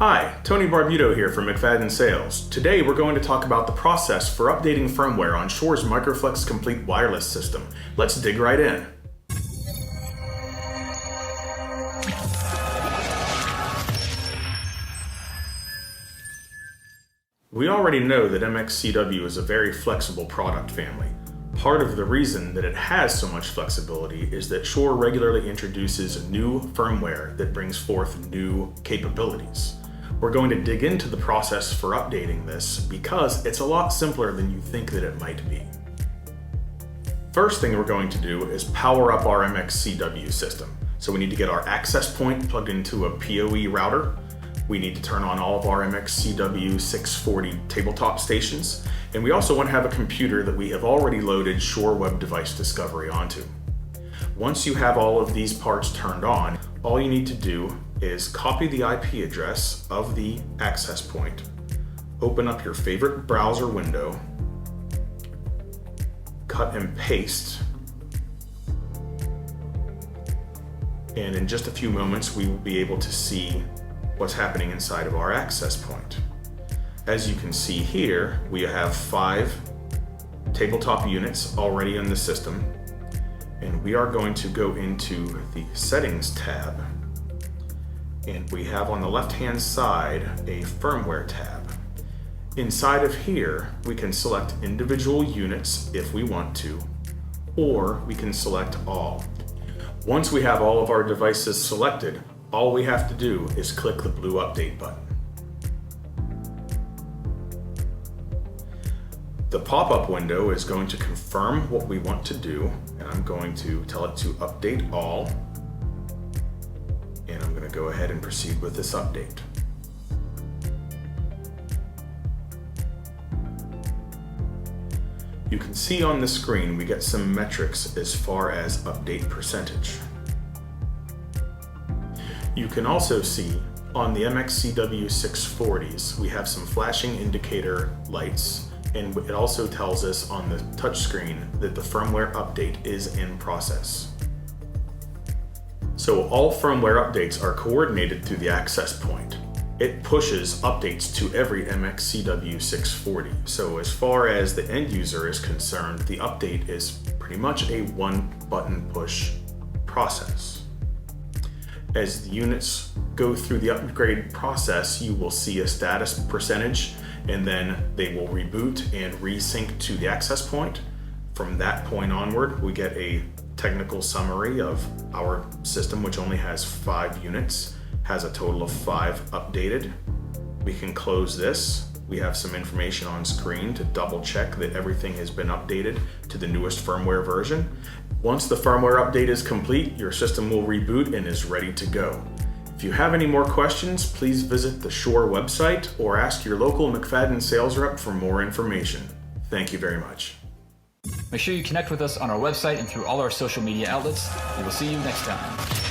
Hi, Tony Barbuto here from McFaddenSales. Today we're going to talk about the process for updating firmware on Shure's MicroFlex Complete wireless system. Let's dig right in. We already know that MXCW is a very flexible product family. Part of the reason that it has so much flexibility is that Shure regularly introduces new firmware that brings forth new capabilities. We're going to dig into the process for updating this because it's a lot simpler than you think that it might be. First thing we're going to do is power up our MXCW system. So we need to get our access point plugged into a PoE router. We need to turn on all of our MXCW 640 tabletop stations. And we also want to have a computer that we have already loaded Shure Web Device Discovery onto. Once you have all of these parts turned on, all you need to do is copy the IP address of the access point, open up your favorite browser window, cut and paste, and in just a few moments we will be able to see what's happening inside of our access point. As you can see here, we have 5 tabletop units already in the system, and we are going to go into the Settings tab, and we have on the left-hand side a Firmware tab. Inside of here, we can select individual units if we want to, or we can select all. Once we have all of our devices selected, all we have to do is click the blue Update button. The pop-up window is going to confirm what we want to do, and I'm going to tell it to update all, and I'm going to go ahead and proceed with this update. You can see on the screen we get some metrics as far as update percentage. You can also see on the MXCW 640s we have some flashing indicator lights, and it also tells us on the touchscreen that the firmware update is in process. So all firmware updates are coordinated through the access point. It pushes updates to every MXCW 640. So as far as the end user is concerned, the update is pretty much a one-button push process. As the units go through the upgrade process, you will see a status percentage, and then they will reboot and resync to the access point. From that point onward, we get a technical summary of our system, which only has 5 units, has a total of 5 updated. We can close this. We have some information on screen to double check that everything has been updated to the newest firmware version. Once the firmware update is complete, your system will reboot and is ready to go. If you have any more questions, please visit the Shure website or ask your local McFadden sales rep for more information. Thank you very much. Make sure you connect with us on our website and through all our social media outlets. We will see you next time.